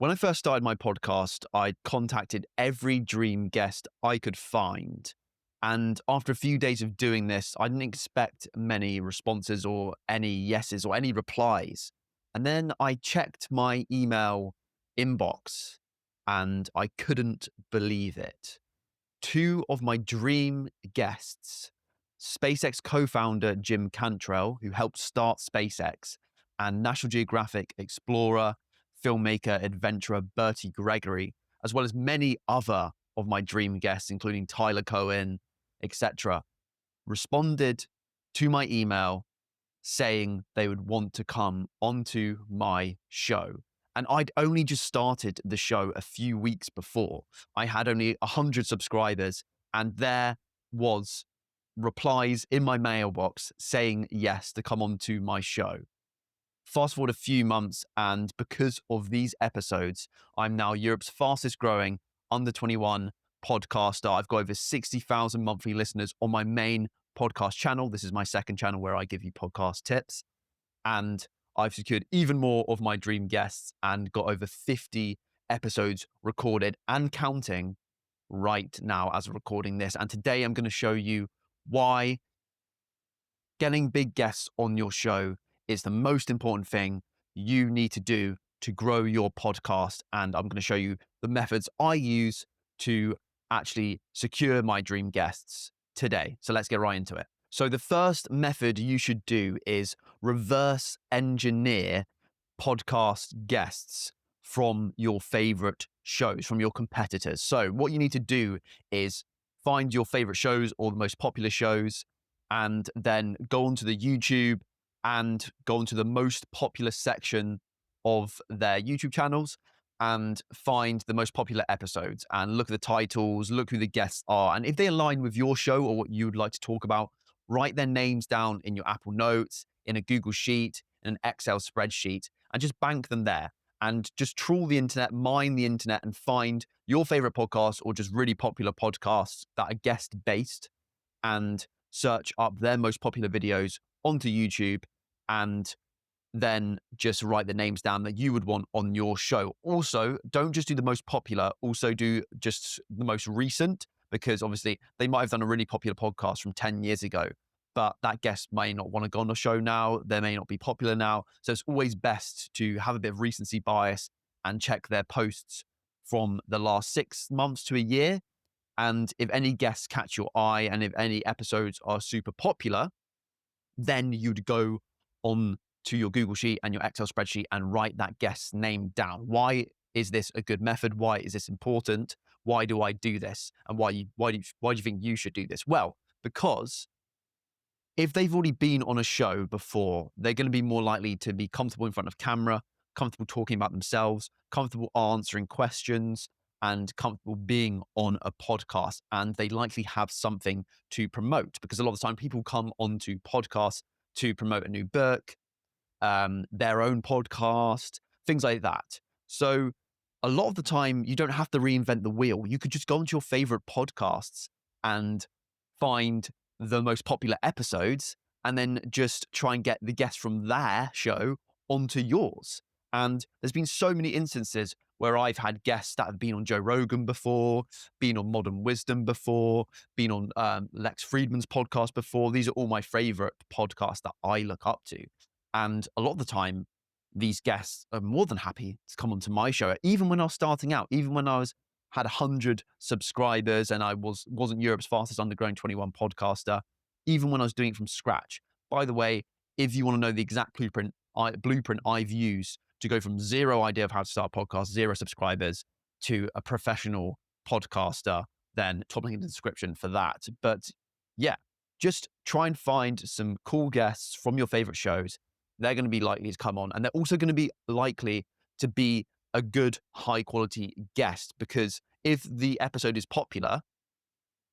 When I first started my podcast, I contacted every dream guest I could find. And after a few days of doing this, I didn't expect many responses or any yeses or any replies. And then I checked my email inbox and I couldn't believe it. Two of my dream guests, SpaceX co-founder Jim Cantrell, who helped start SpaceX, and National Geographic explorer, filmmaker, adventurer Bertie Gregory, as well as many other of my dream guests, including Tyler Cohen, etc., responded to my email saying they would want to come onto my show. And I'd only just started the show a few weeks before. I had only 100 subscribers, and there was replies in my mailbox saying yes to come onto my show. Fast forward a few months, and because of these episodes, I'm now Europe's fastest growing under 21 podcaster. I've got over 60,000 monthly listeners on my main podcast channel. This is my second channel where I give you podcast tips. And I've secured even more of my dream guests and got over 50 episodes recorded and counting right now as of recording this. And today I'm going to show you why getting big guests on your show is the most important thing you need to do to grow your podcast. And I'm going to show you the methods I use to actually secure my dream guests today. So let's get right into it. So the first method you should do is reverse engineer podcast guests from your favorite shows, from your competitors. So what you need to do is find your favorite shows or the most popular shows, and then go onto the YouTube and go into the most popular section of their YouTube channels and find the most popular episodes and look at the titles, look who the guests are. And if they align with your show or what you would like to talk about, write their names down in your Apple Notes, in a Google Sheet, in an Excel spreadsheet, and just bank them there. And just trawl the internet, mine the internet, and find your favorite podcasts or just really popular podcasts that are guest-based, and search up their most popular videos onto YouTube, and then just write the names down that you would want on your show. Also, don't just do the most popular, also do just the most recent, because obviously they might have done a really popular podcast from 10 years ago, but that guest may not want to go on the show now. They may not be popular now. So it's always best to have a bit of recency bias and check their posts from the last 6 months to a year. And if any guests catch your eye and if any episodes are super popular, then you'd go on to your Google Sheet and your Excel spreadsheet and write that guest's name down. Why is this a good method? Why is this important? Why do I do this? And why do you think you should do this? Well, because if they've already been on a show before, they're going to be more likely to be comfortable in front of camera, comfortable talking about themselves, comfortable answering questions, and comfortable being on a podcast. And they likely have something to promote, because a lot of the time people come onto podcasts to promote a new book, their own podcast, things like that. So a lot of the time you don't have to reinvent the wheel. You could just go into your favorite podcasts and find the most popular episodes and then just try and get the guests from their show onto yours. And there's been so many instances where I've had guests that have been on Joe Rogan before, been on Modern Wisdom before, been on Lex Friedman's podcast before. These are all my favorite podcasts that I look up to. And a lot of the time, these guests are more than happy to come onto my show. Even when I was starting out, even when I had 100 subscribers and I wasn't Europe's fastest underground 21 podcaster, even when I was doing it from scratch. By the way, if you want to know the exact blueprint I've used to go from zero idea of how to start a podcast, 0 subscribers, to a professional podcaster, then top link in the description for that. But yeah, just try and find some cool guests from your favorite shows. They're going to be likely to come on, and they're also going to be likely to be a good, high quality guest, because if the episode is popular,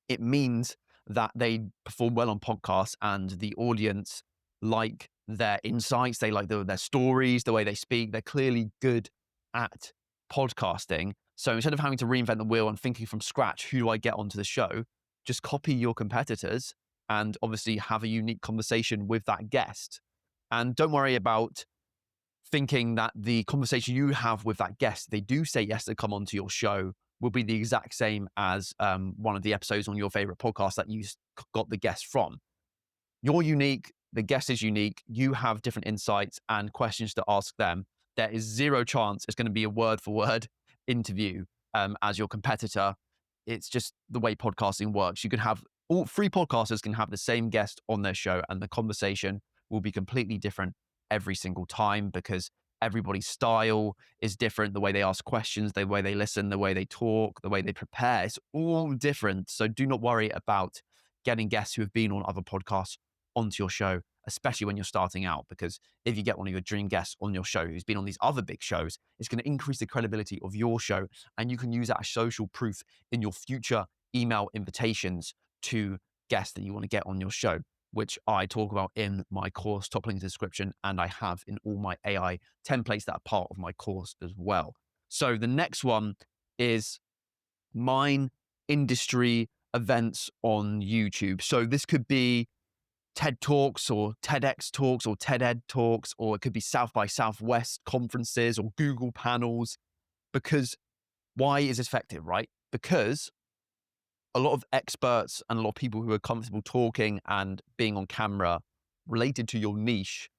it means that they perform well on podcasts and the audience like their insights, they like their stories, the way they speak. They're clearly good at podcasting. So instead of having to reinvent the wheel and thinking from scratch, who do I get onto the show? Just copy your competitors and obviously have a unique conversation with that guest. And don't worry about thinking that the conversation you have with that guest, they do say yes to come onto your show, will be the exact same as one of the episodes on your favorite podcast that you got the guest from. You're unique. The guest is unique. You have different insights and questions to ask them. There is zero chance it's going to be a word for word interview as your competitor. It's just the way podcasting works. You can have all three podcasters can have the same guest on their show, and the conversation will be completely different every single time because everybody's style is different. The way they ask questions, the way they listen, the way they talk, the way they prepare, it's all different. So do not worry about getting guests who have been on other podcasts onto your show, especially when you're starting out, because if you get one of your dream guests on your show who's been on these other big shows, it's going to increase the credibility of your show, and you can use that as social proof in your future email invitations to guests that you want to get on your show, which I talk about in my course, top link in the description, and I have in all my AI templates that are part of my course as well. So the next one is mine industry events on YouTube. So this could be TED Talks or TEDx Talks or TED Talks, or it could be South by Southwest conferences or Google panels. Because why is this effective, right? Because a lot of experts and a lot of people who are comfortable talking and being on camera related to your niche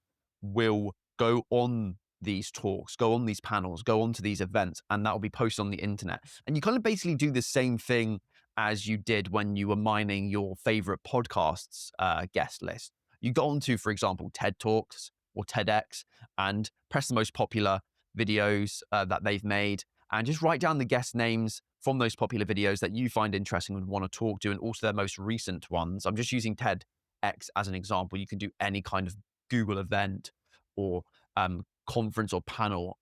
will go on these talks, go on these panels, go on to these events, and that will be posted on the internet. And you kind of basically do the same thing as you did when you were mining your favorite podcasts guest list. You go on to, for example, TED Talks or TEDx and press the most popular videos that they've made and just write down the guest names from those popular videos that you find interesting and want to talk to, and also their most recent ones. I'm just using TEDx as an example. You can do any kind of Google event or conference or panel,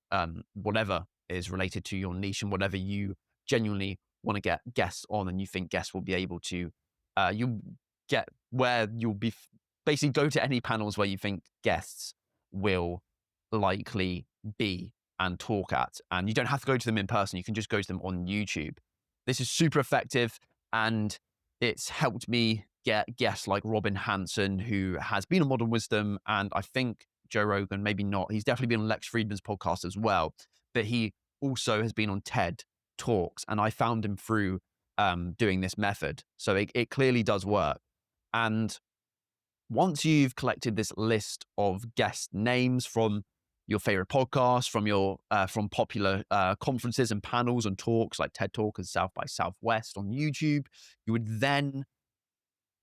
whatever is related to your niche and whatever you genuinely want to get guests on, and you think guests will be able to, you get where you'll be basically go to any panels where you think guests will likely be and talk at, and you don't have to go to them in person. You can just go to them on YouTube. This is super effective, and it's helped me get guests like Robin Hanson, who has been on Modern Wisdom, and I think Joe Rogan, maybe not. He's definitely been on Lex Friedman's podcast as well, but he also has been on TED Talks, and I found him through doing this method. So it clearly does work. And once you've collected this list of guest names from your favorite podcasts, from popular conferences and panels and talks like TED Talk and South by Southwest on YouTube, you would then,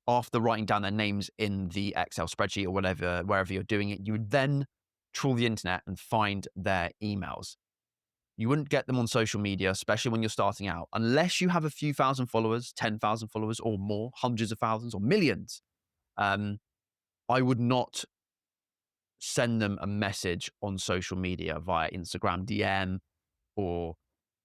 after writing down their names in the Excel spreadsheet or whatever, wherever you're doing it, you would then trawl the internet and find their emails. You wouldn't get them on social media, especially when you're starting out, unless you have a few thousand followers, 10,000 followers or more, hundreds of thousands or millions. I would not send them a message on social media via Instagram DM or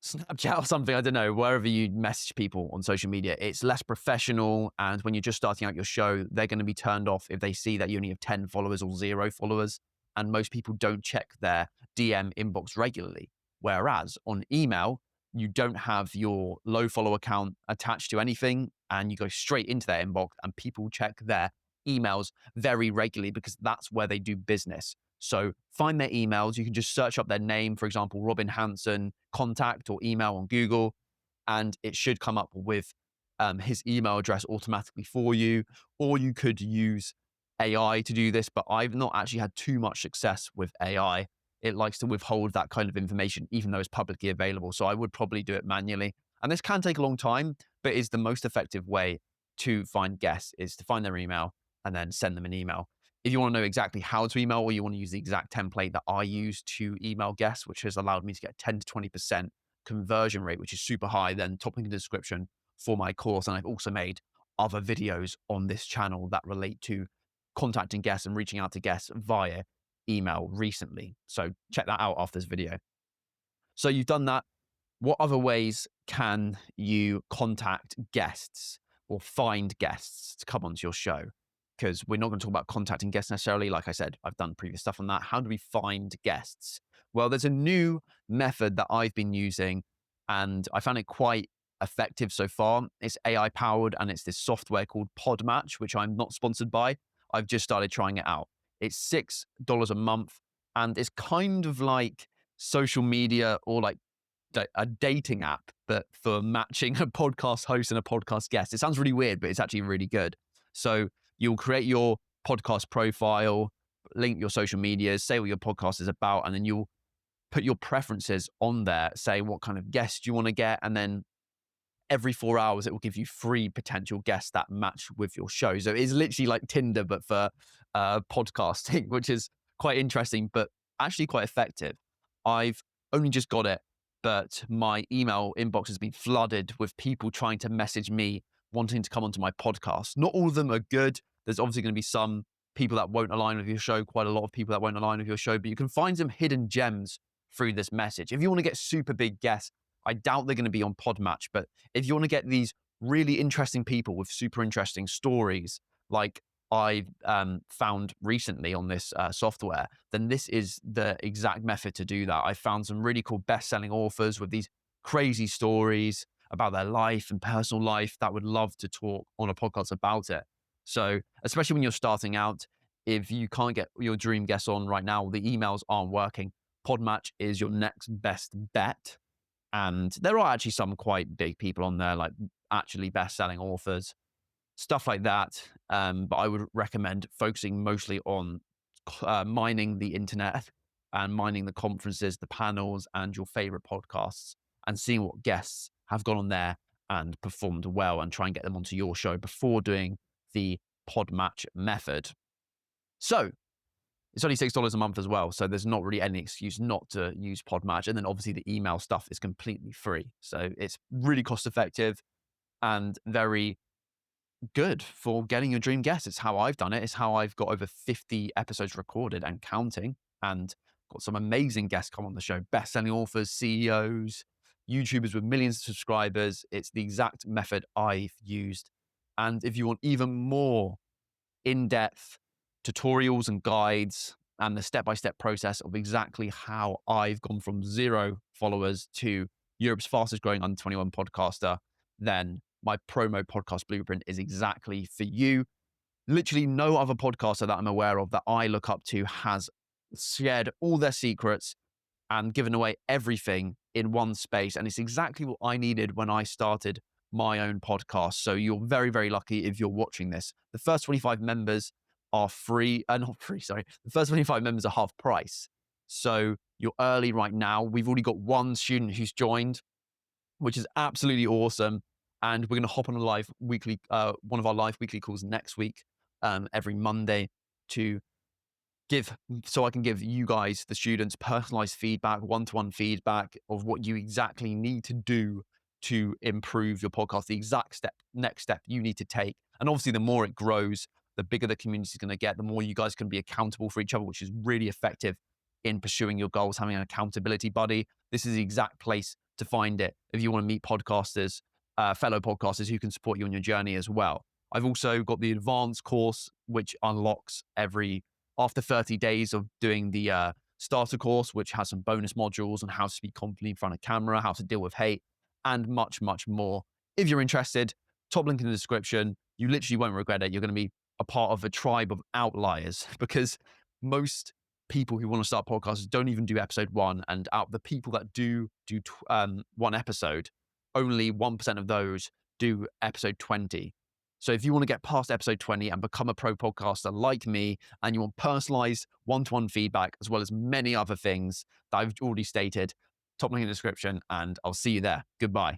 Snapchat or something. I don't know, wherever you message people on social media. It's less professional. And when you're just starting out your show, they're going to be turned off if they see that you only have 10 followers or 0 followers. And most people don't check their DM inbox regularly. Whereas on email, you don't have your low follow account attached to anything, and you go straight into their inbox, and people check their emails very regularly because that's where they do business. So find their emails. You can just search up their name, for example, Robin Hanson, contact or email on Google, and it should come up with his email address automatically for you. Or you could use AI to do this, but I've not actually had too much success with AI. It likes to withhold that kind of information, even though it's publicly available. So I would probably do it manually. And this can take a long time, but is the most effective way to find guests is to find their email and then send them an email. If you want to know exactly how to email, or you want to use the exact template that I use to email guests, which has allowed me to get 10 to 20% conversion rate, which is super high, then top link in the description for my course. And I've also made other videos on this channel that relate to contacting guests and reaching out to guests via email recently. So check that out after this video. So you've done that. What other ways can you contact guests or find guests to come onto your show? Because we're not going to talk about contacting guests necessarily. Like I said, I've done previous stuff on that. How do we find guests? Well, there's a new method that I've been using, and I found it quite effective so far. It's AI powered, and it's this software called Podmatch, which I'm not sponsored by. I've just started trying it out. It's $6 a month, And it's kind of like social media or like a dating app, but for matching a podcast host and a podcast guest. It sounds really weird, but it's actually really good. So you'll create your podcast profile, link your social medias, say what your podcast is about, and then you'll put your preferences on there, say what kind of guests you want to get, and then every 4 hours, it will give you 3 potential guests that match with your show. So it's literally like Tinder, but for podcasting, which is quite interesting, but actually quite effective. I've only just got it, but my email inbox has been flooded with people trying to message me wanting to come onto my podcast. Not all of them are good. There's obviously going to be some people that won't align with your show, quite a lot of people that won't align with your show, but you can find some hidden gems through this message. If you want to get super big guests, I doubt they're going to be on Podmatch, but if you want to get these really interesting people with super interesting stories, like I found recently on this software, then this is the exact method to do that. I found some really cool best-selling authors with these crazy stories about their life and personal life that would love to talk on a podcast about it. So, especially when you're starting out, if you can't get your dream guests on right now, the emails aren't working, Podmatch is your next best bet. And there are actually some quite big people on there, like actually best-selling authors, stuff like that. But I would recommend focusing mostly on mining the internet and mining the conferences, the panels, and your favorite podcasts, and seeing what guests have gone on there and performed well, and try and get them onto your show before doing the Podmatch method. So it's only $6 a month as well. So there's not really any excuse not to use Podmatch. And then obviously the email stuff is completely free. So it's really cost effective and very good for getting your dream guest. It's how I've done it. It's how I've got over 50 episodes recorded and counting, and got some amazing guests come on the show. Best-selling authors, CEOs, YouTubers with millions of subscribers. It's the exact method I've used. And if you want even more in-depth tutorials and guides and the step-by-step process of exactly how I've gone from 0 followers to Europe's fastest growing under 21 podcaster, then my promo podcast blueprint is exactly for you. Literally no other podcaster that I'm aware of that I look up to has shared all their secrets and given away everything in one space. And it's exactly what I needed when I started my own podcast. So you're very, very lucky if you're watching this. The first 25 members are free, not free, sorry. The first 25 members are half price. So you're early right now. We've already got one student who's joined, which is absolutely awesome. And we're going to hop on a live weekly, one of our live weekly calls next week, every Monday, so I can give you guys, the students, personalized feedback, one-to-one feedback of what you exactly need to do to improve your podcast, the exact next step you need to take. And obviously, the more it grows, the bigger the community is going to get, the more you guys can be accountable for each other, which is really effective in pursuing your goals, having an accountability buddy. This is the exact place to find it if you want to meet podcasters, fellow podcasters who can support you on your journey as well. I've also got the advanced course, which unlocks after 30 days of doing the starter course, which has some bonus modules on how to speak confidently in front of camera, how to deal with hate, and much, much more. If you're interested, top link in the description. You literally won't regret it. You're going to be a part of a tribe of outliers, because most people who want to start podcasts don't even do episode 1. And out of the people that do one episode, only 1% of those do episode 20. So if you want to get past episode 20 and become a pro podcaster like me, and you want personalized one-to-one feedback, as well as many other things that I've already stated, top link in the description, and I'll see you there. Goodbye.